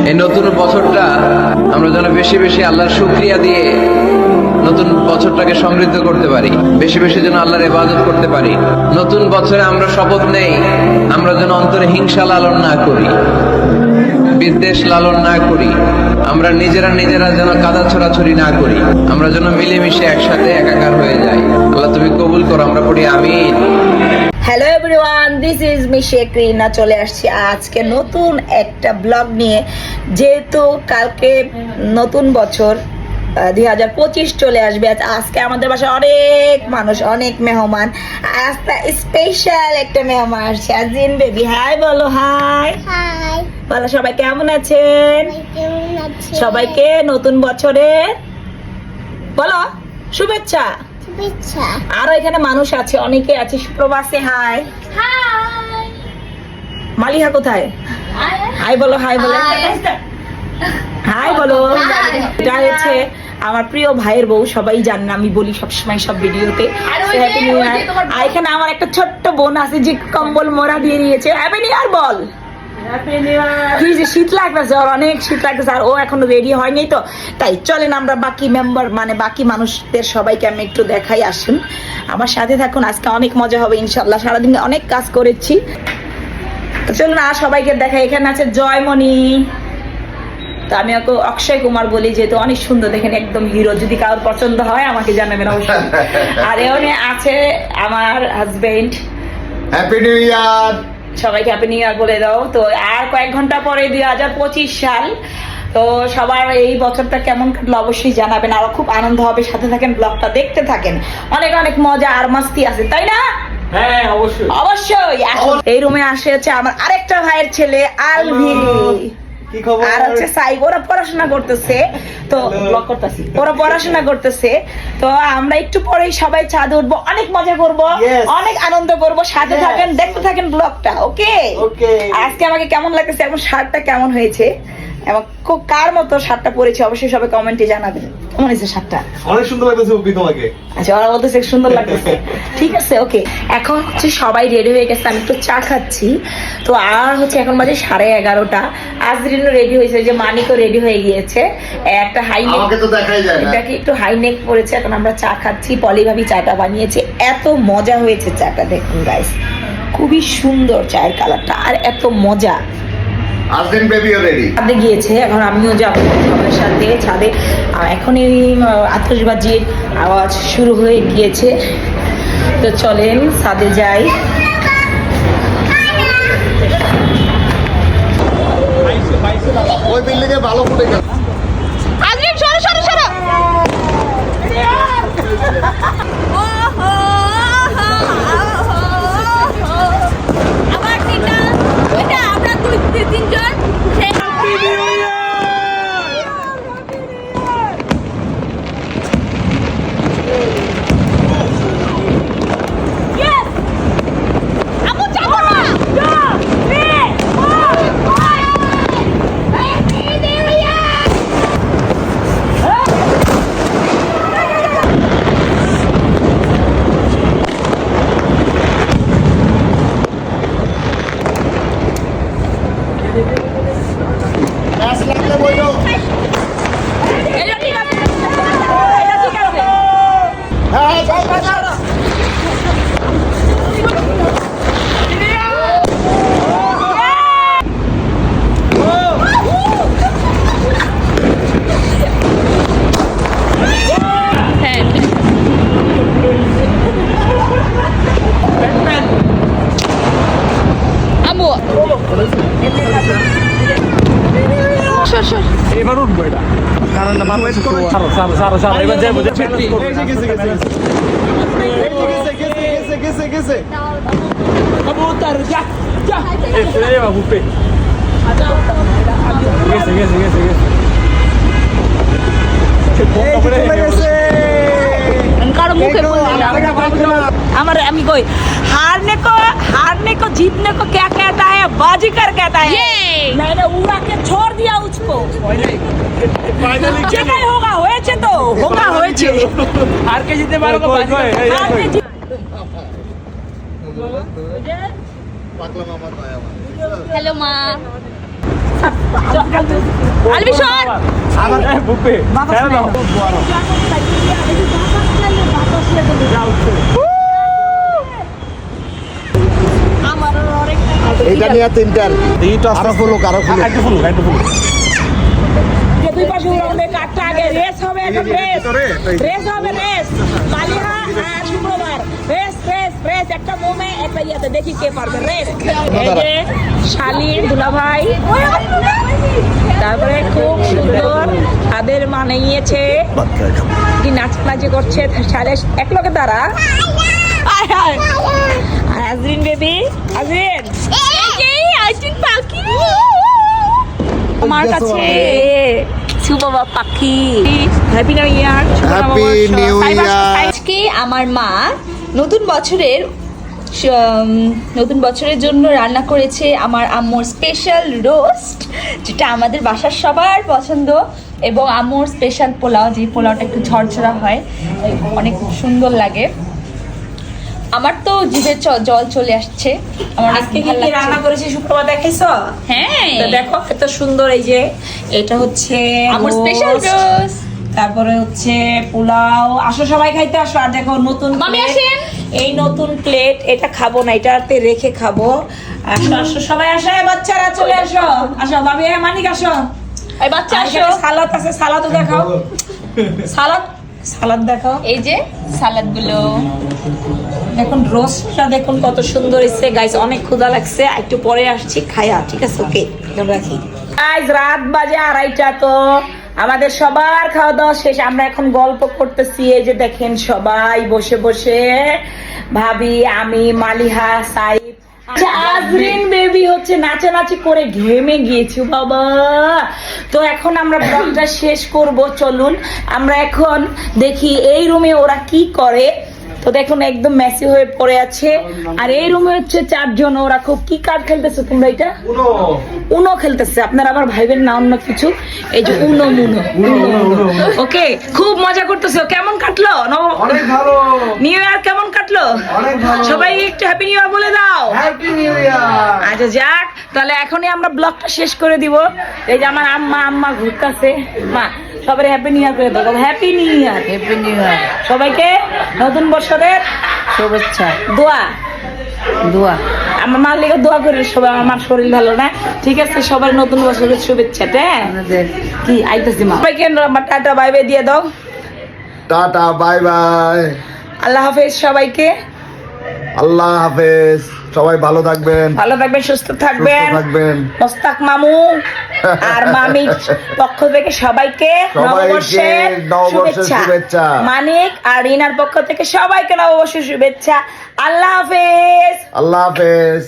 এই নতুন বছরটা আমরা যেন বেশি বেশি আল্লাহর শুকরিয়া দিয়ে নতুন বছরটাকে সমৃদ্ধ করতে পারি, বেশি বেশি যেন আল্লাহর ইবাদত করতে পারি। নতুন বছরে আমরা শপথ নেই আমরা যেন অন্তরে হিংসা লালন না করি, বিদ্বেষ লালন না করি, আমরা নিজেরা যেন কাদা ছড়াছড়ি না করি, আমরা যেন মিলেমিশে একসাথে একাকার হয়ে যাই। আল্লাহ তুমি কবুল করো, আমরা পড়ি আমিন। Hello everyone, this is me Sheikh Rina. চলে আসছি আজকে নতুন একটা ব্লগ নিয়ে। যেহেতু কালকে নতুন বছর 2025 চলে আসবে, আজকে আমাদের বাসায় অনেক মানুষ, অনেক মেহমান। আজকে স্পেশাল একটা মেহমান আসছে, আজিন বেবি। হাই বলো, হাই হাই, বলো সবাই কেমন আছেন? কেমন আছেন? সবাইকে নতুন বছরে বলো শুভেচ্ছা। শুভেচ্ছা। আরো এখানে মানুষ আছে, অনেকে আছে প্রবাসে। হাই হাই, মালিহা কোথায়? হাই বলো, হাই বলো, হাই বলো। এটা হচ্ছে আমার প্রিয় ভাইয়ের বউ, সবাই জানেন, আমি বলি সবসময় সব ভিডিওতে। Happy new year. আর এখানে আমার একটা ছোট্ট বোন আছে যে কম্বল মোড়া দিয়ে দিয়েছে। হ্যাপি নিউ ইয়ার বল। কি যে শীত লাগতেছে, ওর অনেক শীত লাগতেছে, আর ও এখনো রেডি হয়নি। তো তাই চলেন আমরা বাকি মেম্বার মানে বাকি মানুষদের সবাইকে আমি একটু দেখাই। আসুন আমার সাথে থাকুন, আজকে অনেক মজা হবে ইনশাল্লাহ। সারাদিন অনেক কাজ করেছি, তো চলুন আর সবাইকে দেখাই। এখানে আছে জয়মণি, তো আমি ওকে অক্ষয় কুমার বলি, যেহেতু অনেক সুন্দর, দেখেন একদম হিরো। যদি কারোর পছন্দ হয় আমাকে জানাবেন অবশ্যই। আর এখানে আছে আমার হাজবেন্ড। Happy new year. সবাইকে হ্যাপি নিউ ইয়ার বলে দাও। তো আর কয়েক ঘন্টা পরে 2025 সাল। তো সবার এই বছরটা কেমন কাটলো অবশ্যই জানাবেন, আরো খুব আনন্দ হবে। সাথে থাকেন, ব্লগটা দেখতে থাকেন, অনেক অনেক মজা আর মাস্তি আছে, তাই না? হ্যাঁ অবশ্যই অবশ্যই। এই রুমে আসে হচ্ছে আমার আরেকটা ভাইয়ের ছেলে আলভি, কি খবর? আর হচ্ছে সাইব। ওরা পড়াশোনা করতেছে, তো ব্লগ করতেছি, ওরা পড়াশোনা করতেছে। তো আমরা একটু পরেই সবাই ছাদে উঠবো, অনেক মজা করব, Yes. অনেক আনন্দ করব। সাথে Yes. থাকেন, দেখতে থাকেন ব্লগটা। ওকে Okay. আজকে আমাকে কেমন লাগতেছে এবং শার্টটা কেমন হয়েছে এবং কার মতো শার্টটা পরেছে অবশ্যই সবাই কমেন্টে জানাবেন। কেমন হয়েছে শার্টটা? অনেক সুন্দর লাগতেছে উপি তোমাকে। আচ্ছা, ওরা বলতেছে সুন্দর লাগতেছে। ঠিক আছে, ওকে। এখন হচ্ছে সবাই রেডি হয়ে গেছে, আমি একটু চা খাচ্ছি। তো আর হচ্ছে এখন বাজে 11:30। আজরিনও রেডি হয়েছে, যে মানিকও রেডি হয়ে গিয়েছে। একটা হাই নেক, আমাকে তো দেখাই যায় না। এটাকে একটু হাই নেক পড়েছে। এখন আমরা চা খাচ্ছি, পলি ভাবি চাটা বানিয়েছে, এত মজা হয়েছে চাটা। দেখুন গাইস, খুবই সুন্দর চায়ের কালারটা, আর এত মজা। আজদিন বেবিও রেডি। ছাদে গিয়েছে, এখন আমিও যাবো সবার সাথে ছাদে। আর এখন এই আতশবাজির আওয়াজ শুরু হয়ে গিয়েছে, তো চলেন ছাদে যাই। ওই বিল্ডিং এ ভালো ফুটে গেল। আজরিন সরো সরো সরো। আমার তিনটা, ওইটা আমরা তিনজন। গ্যাস লাগলে বইলো। এটা ঠিক আছে, এটা ঠিক আছে। হ্যাঁ যাও যাও। এবার উঠবো এটা, কারণ এবার যাবো। গেছে কারো মুখে আমার আমি কই हारने को जीतने को क्या कहता है? बाजीगर कहता है। मैंने उड़ा के छोड़ दिया उसको। যেটাই হোগা হয়েছে, তো হোগা হয়েছে। আর কে জিততে পারবো? পাকলাম আমার ভাই আমার। হ্যালো মা। আলবি সর আমার বুপে হ্যাঁ দাও এইটা নিয়ে তিনটার এইটা আরো ফুলুক একটু ফুল যে দুই পাশে উড়াবে কাটটা আগে রেস হবে এখন রেস হবে রেস মালিহা আর শুক্রবার রেস একটা মোমে একটা ইয়াতে দেখি কে পারবে রেস এই যে শালীন দুলাভাই তারপরে খুব সুন্দর তাদের মানিয়েছে কি নাচানাচি করছে সাড়ে এক লোকে তারা আয় হায় আর আজরিন বেবি আজরিন এই আইসিন পাখি আমার কাছে সুবাবা পাখি happy new year happy new year আজকে আমার মা নতুন বছরের জন্য রান্না করেছে আমার আম্মুর স্পেশাল রোস্ট, যেটা আমাদের বাসার সবার পছন্দ, এবং আম্মুর স্পেশাল পোলাও, যে পোলাওটা একটু ঝরঝরা হয়, অনেক সুন্দর লাগে। আমার তো জিভে জল চলে আসছে। আমার অনেক আজকে কি ভালো কি লাগছে। রান্না করেছি শুক্রবার দেখেছো? হ্যাঁ, তো দেখো এত সুন্দর, এই যে এটা হচ্ছে আমার স্পেশাল roast, রোস্ট। তারপরে হচ্ছে পোলাও। আসো সবাই খাইতে আসো। আর দেখো নতুন মামি plate, আসেন। এই নতুন প্লেট, এটা খাবো না, এটাতে রেখে খাবো। আসো আসো সবাই আসো, এই বাচ্চারা চলে আসো, আসো ভাবি, মানিক আসো। এই বাচ্চা আর আসো। এখানে সালাদ আছে, সালাদও দেখাও, সালাদ দেখাও। এই যে সালাদ গুলো। এখন রোস্টটা দেখুন কত সুন্দর হয়েছে গাইস, অনেক ক্ষুধা লাগছে, একটু পরে আসছি খায়া, ঠিক আছে? ওকে রাখি। আজ রাত বাজে 2:30, তো আমাদের সবার খাওয়া দাওয়া শেষ, আমরা এখন গল্প করতেছি। এই যে দেখেন সবাই বসে বসে, ভাবি, আমি, মালিহা, সাইফ, আচ্ছা আজরিন বেবি হচ্ছে নাচানাচি করে ঘেমে গিয়েছি বাবা। তো এখন আমরা ব্লগটা শেষ করব, চলুন আমরা এখন দেখি এই রুমে ওরা কি করে। তো দেখুন একদম মেসি হয়ে পড়ে আছে, আর এই রুমে হচ্ছে 4 জন, ওরা খুব কি কার্ড খেলতেছে তোমরা? এটা উনো খেলতেছে, আপনারা আবার ভাইবেন না অন্য কিছু, এই যে উনো ওকে, খুব মজা করতেছে। কেমন কাটলো অনেক ভালো নিউ ইয়ার? কেমন কাটলো? অনেক ভালো সবাই একটু হ্যাপি নিউ ইয়ার বলে দাও। হ্যাপি নিউ ইয়ার আচ্ছা যাক, তাহলে এখনই আমরা ব্লগটা শেষ করে দিব। এই যে আমার আম্মা ঘুরতেছে, মা সবাই হ্যাপি নিউ ইয়ার করে দাও। Happy new year, happy new year সবাইকে, নতুন বছরের শুভেচ্ছা, দোয়া আমার মার লেগে দোয়া করে সবাই, আমার শরীর ভালো না, ঠিক আছে? সবার নতুন বছরের শুভেচ্ছা। কি আইতেছি মা, সবাইকে টাটা বাই বাই দিয়ে দাও। টাটা বাই বাই, আল্লাহ হাফেজ সবাইকে, আল্লাহ হাফেজ, সবাই ভালো থাকবেন, সুস্থ সুস্থ থাকবেন। থাকবেন। মোস্তাক মামু আর মামির পক্ষ থেকে সবাইকে নববর্ষের শুভেচ্ছা। মানিক আর রিনার পক্ষ থেকে সবাইকে নববর্ষের শুভেচ্ছা। আল্লাহ হাফেজ। আল্লাহ হাফেজ।